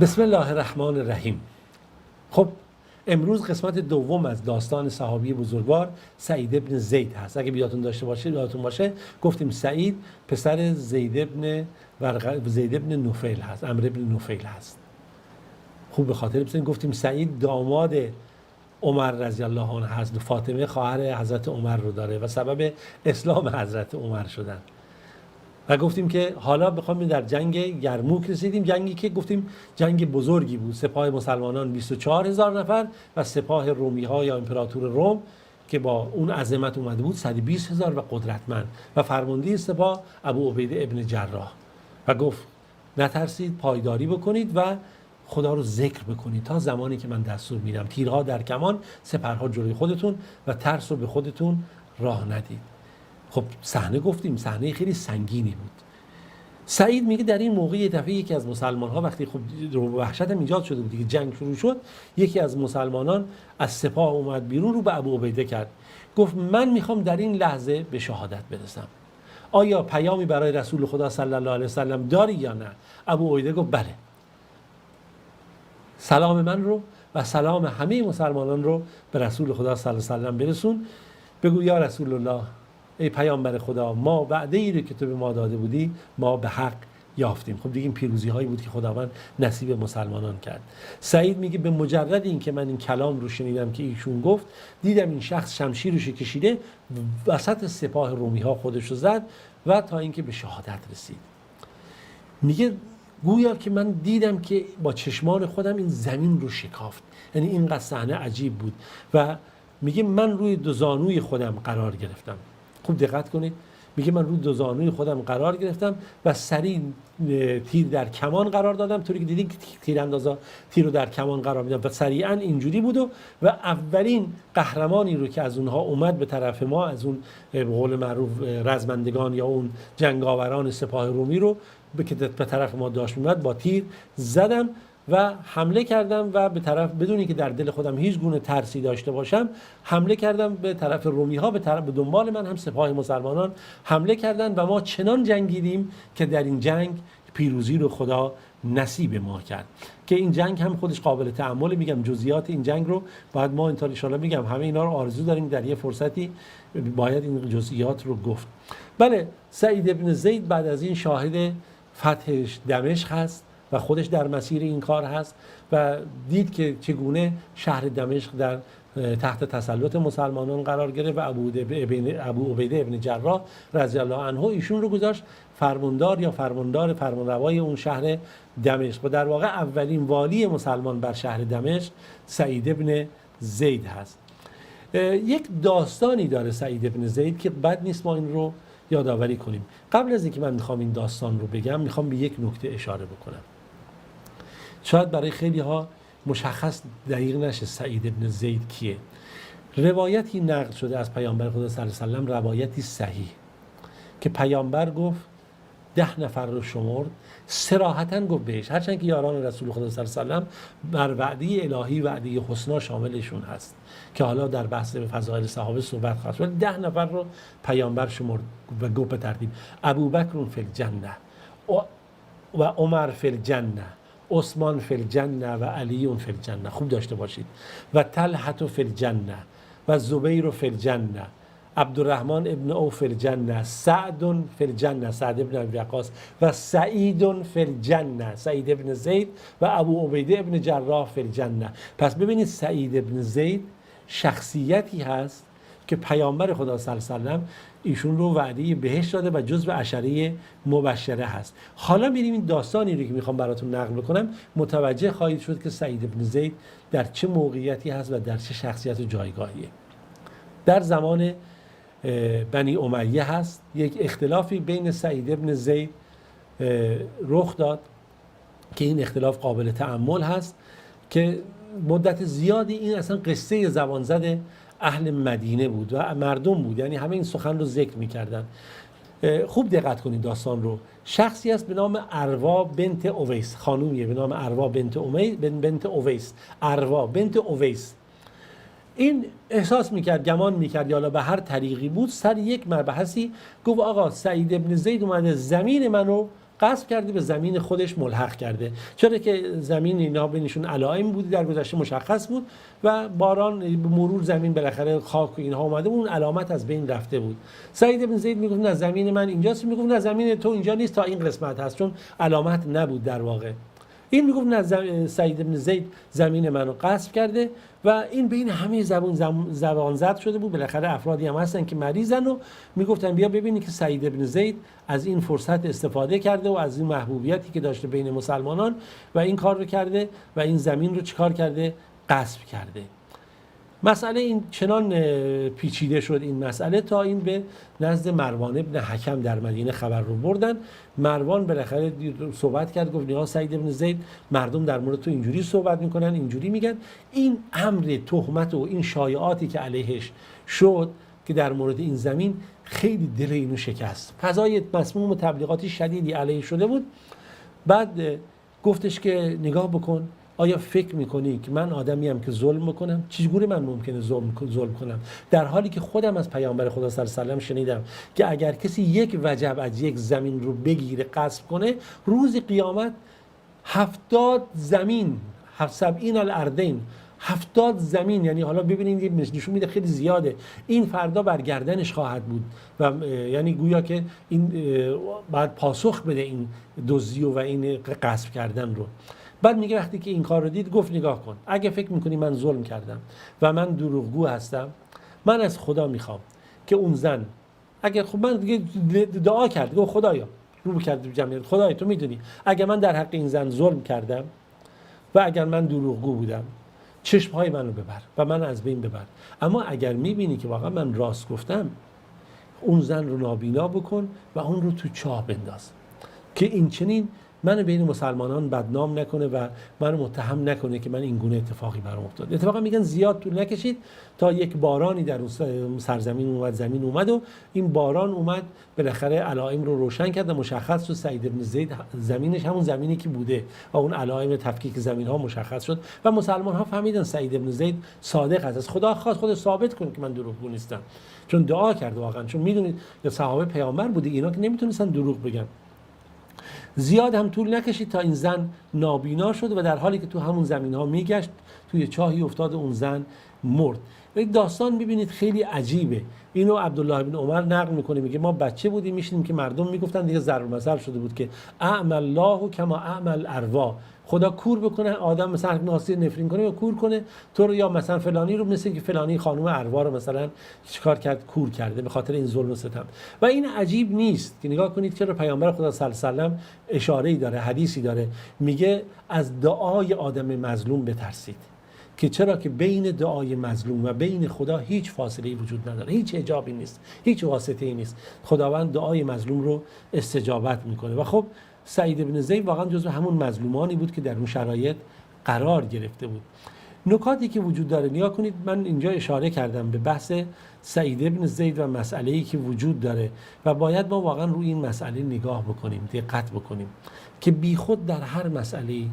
بسم الله الرحمن الرحیم. خب امروز قسمت دوم از داستان صحابی بزرگوار سعید ابن زید هست. اگه یادتون باشه گفتیم سعید پسر زید ابن نفیل هست، عمرو ابن نفیل هست. خوب به خاطر بسید گفتیم سعید داماد عمر رضی الله عنه هست و فاطمه خواهر حضرت عمر رو داره و سبب اسلام حضرت عمر شدن. و گفتیم که حالا بخوام در جنگ یرموک رسیدیم، جنگی که گفتیم جنگ بزرگی بود. سپاه مسلمانان 24000 نفر و سپاه رومی ها یا امپراتور روم که با اون عظمت اومده بود 120000 و قدرتمند و فرمانده سپاه ابو عبیده ابن جراح و گفت نترسید، پایداری بکنید و خدا رو ذکر بکنید تا زمانی که من دستور میدم. تیرها در کمان، سپرها جلوی خودتون و ترس رو به خودتون راه ندید. خب صحنه گفتیم صحنه خیلی سنگینی بود. سعید میگه در این موقع یه دفعه یکی از مسلمان ها وقتی خب وحشت هم ایجاد شده بود دیگه، جنگ شروع شد، یکی از مسلمانان از سپاه اومد بیرون، رو به ابو عبیده کرد، گفت من میخوام در این لحظه به شهادت برسم، آیا پیامی برای رسول خدا صلی الله علیه وسلم داری یا نه؟ ابو عبیده گفت بله، سلام من رو و سلام همه مسلمانان رو به رسول خدا صلی الله علیه وسلم برسون. بگو یا رسول الله، ای پیامبر خدا، ما وعده ای رو که تو به ما داده بودی ما به حق یافتیم. خب دیگه این پیروزی هایی بود که خداوند نصیب مسلمانان کرد. سعید میگه به مجرد این که من این کلام رو شنیدم که ایشون گفت، دیدم این شخص شمشیرش کشیده وسط سپاه رومی ها خودش رو زد و تا اینکه به شهادت رسید. میگه گویا که من دیدم که با چشمان خودم این زمین رو شکافت، یعنی اینقدر صحنه عجیب بود. و میگه من روی دو زانوی خودم قرار گرفتم. خوب دقت کنید، میگه من روی دو زانوی خودم قرار گرفتم و سریع تیر در کمان قرار دادم، طوری که دیدین تیراندازا تیر رو در کمان قرار میدن و سریعا اینجوری بود و اولین قهرمانی رو که از اونها اومد به طرف ما، از اون به قول معروف رزمندگان یا اون جنگاوران سپاه رومی رو که به طرف ما داشت میومد با تیر زدم و حمله کردم و به طرف بدونی که در دل خودم هیچ گونه ترسی داشته باشم حمله کردم به طرف رومی ها، به دنبال من هم سپاه مسلمانان حمله کردند و ما چنان جنگیدیم که در این جنگ پیروزی رو خدا نصیب ما کرد. که این جنگ هم خودش قابل تأمل، میگم جزئیات این جنگ رو باید ما ان شاء الله میگم همه اینا رو آرزو داریم در یه فرصتی باید این جزئیات رو گفت. بله، سعید ابن زید بعد از این شاهد فتح دمشق هست و خودش در مسیر این کار هست و دید که چگونه شهر دمشق در تحت تسلط مسلمانان قرار گرفت و ابو عبیده ابن جراح رضی الله عنه ایشون رو گذاشت فرماندار یا فرمانروای اون شهر دمشق و در واقع اولین والی مسلمان بر شهر دمشق سعید ابن زید هست. یک داستانی داره سعید ابن زید که بد نیست ما این رو یادآوری کنیم. قبل از اینکه من میخوام این داستان رو بگم میخوام به یک نکته اشاره بکنم. شاید برای خیلی ها مشخص دقیق نشه سعید ابن زید کیه. روایتی نقل شده از پیامبر خدا صلی الله علیه و سلم، روایتی صحیح که پیامبر گفت 10 نفر رو شمرد، صراحتاً گفت بهش، هرچند که یاران رسول خدا صلی الله علیه و سلم بر وعده الهی وعده حسنا شاملشون هست که حالا در بحث فضائل صحابه صحبت خواهد شد. 10 نفر رو پیامبر شمرد و گفت به ترتیب ابوبکر فی الجنه و عمر فی الجنه، عثمان فی الجنه و علی فی الجنه، خوب داشته باشید، و طلحه فی الجنه و زبیر فی الجنه، عبدالرحمن ابن عوف فی الجنه، سعد فی الجنه، سعد ابن ابی وقاص، و سعید فی الجنه، سعید ابن زید و ابو عبیده ابن جراح فی الجنه. پس ببینید سعید ابن زید شخصیتی هست که پیامبر خدا صلی الله علیه و سلم ایشون رو وعده بهشت داده و جزو عشره مبشره هست. حالا میریم این داستانی رو که میخوام براتون نقل بکنم متوجه خواهید شد که سعید ابن زید در چه موقعیتی هست و در چه شخصیت و جایگاهیه. در زمان بنی امیه هست، یک اختلافی بین سعید ابن زید رخ داد که این اختلاف قابل تأمل هست که مدت زیادی این اصلا قصه زبان زده اهل مدینه بود و مردم بود، یعنی همه این سخن رو ذکر می‌کردن. خوب دقت کنید داستان رو. شخصی است به نام اروا بنت اویس، خانومیه به نام اروا بنت اویس، اروا بنت اویس. این احساس میکرد، گمان میکرد یا به هر طریقی بود، سر یک مبحثی گفت آقا سعید ابن زید اومده زمین منو غصب کرده به زمین خودش ملحق کرده، چرا که زمین اینا بینشون علائم بود در گذشته مشخص بود و باران به مرور زمین بالاخره خاک و اینها اومده، اون علامت از بین رفته بود. سعید بن زید میگفت نه زمین من اینجاست، میگفت نه زمین تو اینجا نیست تا این قسمت هست، چون علامت نبود در واقع. این میگفت نه سعید بن زید زمین منو غصب کرده و این بین همه زبان زد شده بود. بالاخره افرادی هم هستن که مریضن و میگفتن بیا ببینی که سعید بن زید از این فرصت استفاده کرده و از این محبوبیتی که داشته بین مسلمانان و این کار رو کرده و این زمین رو چیکار کرده؟ غصب کرده. مسئله این چنان پیچیده شد این مسئله تا این به نزد مروان ابن حکم در مدینه خبر رو بردن. مروان بالاخره صحبت کرد، گفت نه سعید ابن زید مردم در مورد تو اینجوری صحبت میکنن، اینجوری میگن. این امر تهمت و این شایعاتی که علیهش شد که در مورد این زمین خیلی دل اینو شکست. فضای مسموم و تبلیغاتی شدیدی علیه شده بود. بعد گفتش که نگاه بکن، آیا فکر میکنی که من آدمیم که ظلم میکنم؟ چجوری من ممکنه ظلم کنم در حالی که خودم از پیامبر خدا صلی الله علیه و آله شنیدم که اگر کسی یک وجب از یک زمین رو بگیره غصب کنه، روز قیامت 70 زمین 70 الارضین 70 زمین، یعنی حالا ببینید نشون میده خیلی زیاده، این فردا بر گردنش خواهد بود و یعنی گویا که این بعد پاسخ بده این دزدی و این غصب کردن رو. بعد میگه وقتی که این کار رو دید گفت نگاه کن، اگه فکر میکنی من ظلم کردم و من دروغگو هستم، من از خدا میخوام که اون زن، اگر خب من دیگه دعا کرد، گفت خدایا، رو کرد جمعیت، خدایا تو میدونی اگر من در حق این زن ظلم کردم و اگر من دروغگو بودم، چشمهای منو ببر و من از بین ببر، اما اگر میبینی که واقعا من راست گفتم، اون زن رو نابینا بکن و اون رو تو چاه بنداز که این چنین منو بین مسلمانان بدنام نکنه و منو متهم نکنه که من این گونه اتفاقی برام افتاد. اتفاقا میگن زیاد طول نکشید تا یک بارانی در اون سرزمین اومد، زمین اومد و این باران اومد بالاخره علائم رو روشن کرد و مشخص شد سعید بن زید زمینش همون زمینی که بوده و اون علائم تفکیک زمین ها مشخص شد و مسلمان ها فهمیدن سعید بن زید صادق است. از خدا خواست خودش ثابت کنه که من دروغگو نیستم، چون دعا کرد واقعا، چون میدونید یا صحابه پیامبر بوده، اینا که نمیتونستن دروغ بگن. زیاد هم طول نکشید تا این زن نابینا شد و در حالی که تو همون زمین ها میگشت توی چاهی افتاد، اون زن مرد. یک داستان ببینید خیلی عجیبه. اینو عبدالله بن عمر نقل میکنه، میگه ما بچه بودیم میشینیم که مردم میگفتن دیگه ضرب المثل شده بود که اعمل الله کما اعمل اروا، خدا کور بکنه آدم مثلا ناصر نفرین کنه یا کور کنه تو رو، یا مثلا فلانی رو مثل که فلانی خانم اروا رو مثلا چیکار کرد، کور کرده به خاطر این ظلم و ستم. و این عجیب نیست که نگاه کنید چرا پیامبر خدا صلی الله علیه و آله اشاره‌ای داره، حدیثی داره، میگه از دعای آدم مظلوم بترسید، که چرا که بین دعای مظلوم و بین خدا هیچ فاصله‌ای وجود نداره، هیچ حجابی نیست، هیچ واسطه‌ای نیست. خداوند دعای مظلوم رو استجابت میکنه. و خب سعید بن زید واقعا جزو همون مظلومانی بود که در اون شرایط قرار گرفته بود. نکاتی که وجود داره، نگاه کنید، من اینجا اشاره کردم به بحث سعید بن زید و مسئله‌ای که وجود داره و باید ما واقعا روی این مسئله نگاه بکنیم، دقت بکنیم که بیخود در هر مسئله‌ای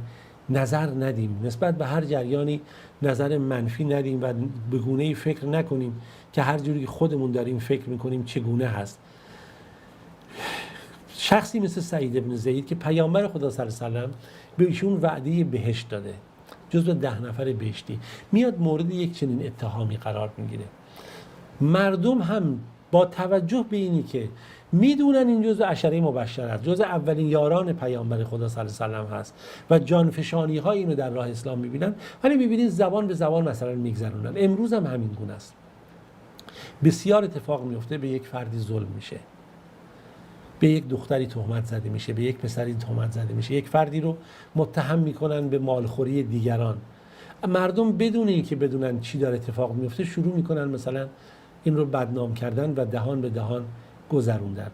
نظر ندیم، نسبت به هر جریانی نظر منفی ندیم و به گونه‌ای فکر نکنیم که هر جوری که خودمون داریم فکر میکنیم چگونه هست. شخصی مثل سعید بن زید که پیامبر خدا صلی الله علیه و آله به ایشون وعده بهشت داده، جزو 10 نفر بهشتی، میاد مورد یک چنین اتهامی قرار میگیره. مردم هم با توجه به اینی که میدونن این جزء عشره مبشره است، جزء اولین یاران پیامبر خدا صلی الله علیه و آله هست و جانفشانی های اینو در راه اسلام میبینن، ولی میبینید زبان به زبان مثلا میگذرونن. امروز هم همین گونه است. بسیار اتفاق میفته به یک فردی ظلم میشه، به یک دختری تهمت زده میشه، به یک پسری تهمت زده میشه، یک فردی رو متهم میکنن به مالخوری دیگران. مردم بدون اینکه بدونن چی داره اتفاق میفته شروع میکنن مثلا این رو بدنام کردن و دهان به دهان گذروندن.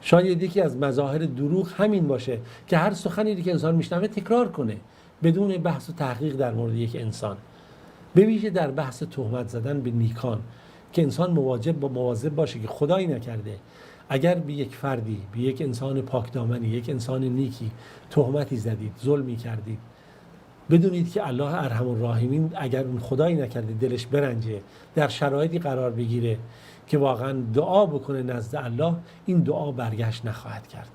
شاید یکی از مظاهر دروغ همین باشه که هر سخنی که انسان میشنوه تکرار کنه بدون بحث و تحقیق در مورد یک انسان، به ویژه در بحث تهمت زدن به نیکان، که انسان مواظب باشه که خدایی نکرده اگر به یک فردی، به یک انسان پاکدامنی، یک انسان نیکی تهمتی زدید، ظلمی کردید، بدونید که الله ارحم الراحمین اگر اون خدایی نکرده دلش برنجه، در شرایطی قرار بگیره که واقعا دعا بکنه نزد الله، این دعا برگشت نخواهد کرد.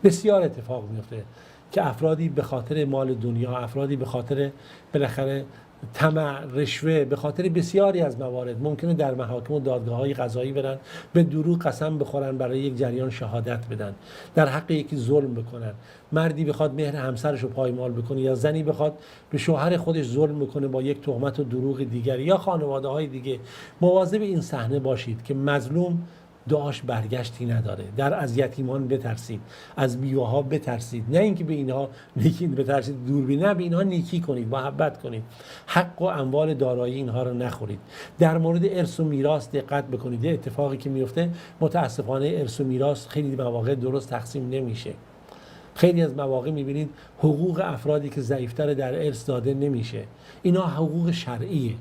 بسیار اتفاق میفته که افرادی به خاطر مال دنیا، افرادی به خاطر بالاخره طمع، رشوه، به خاطر بسیاری از موارد ممکنه در محاکم و دادگاه‌های قضایی برن به دروغ قسم بخورن، برای یک جریان شهادت بدن، در حق یکی ظلم بکنن. مردی بخواد مهر همسرش رو پایمال بکنه یا زنی بخواد به شوهر خودش ظلم بکنه با یک تهمت و دروغ دیگری یا خانواده‌های دیگه. مواظب این صحنه باشید که مظلوم دعاش برگشتی نداره. از یتیمان بترسید، از بیواها بترسید، نه اینکه به اینها نیکی بترسید دوربین، نه، به اینها نیکی کنید، محبت کنید، حق و اموال دارایی اینها رو نخورید. در مورد ارث و میراث دقت بکنید. اتفاقی که میفته متاسفانه ارث و میراث خیلی مواقع درست تقسیم نمیشه. خیلی از مواقع میبینید حقوق افرادی که ضعیفتر در ارث داده نمیشه. اینا حقوق شرعیه،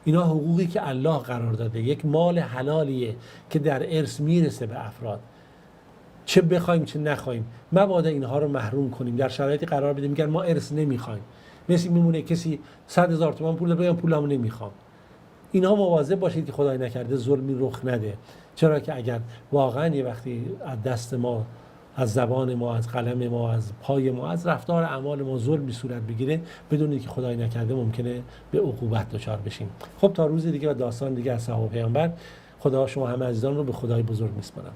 اینا حقوقی که الله قرار داده، یک مال حلالیه که در ارث میرسه به افراد، چه بخوایم چه نخوایم. مبادا اینها رو محروم کنیم، در شرایطی قرار بدیم میگن ما ارث نمیخوایم. مثل میمونه کسی 100,000 تومان پول بگم پولمو نمیخوام. اینها مواظب باشید که خدای نکرده ظلمی رخ نده، چرا که اگر واقعا یه وقتی از دست ما، از زبان ما، از قلم ما، از پای ما، از رفتار اعمال ما ظلمی صورت بگیره، بدونید که خدای نکرده ممکنه به عقوبت دچار بشیم. خب تا روز دیگه و داستان دیگه از صحابه پیامبر، خدا شما همه عزیزان رو به خدای بزرگ میسپارم.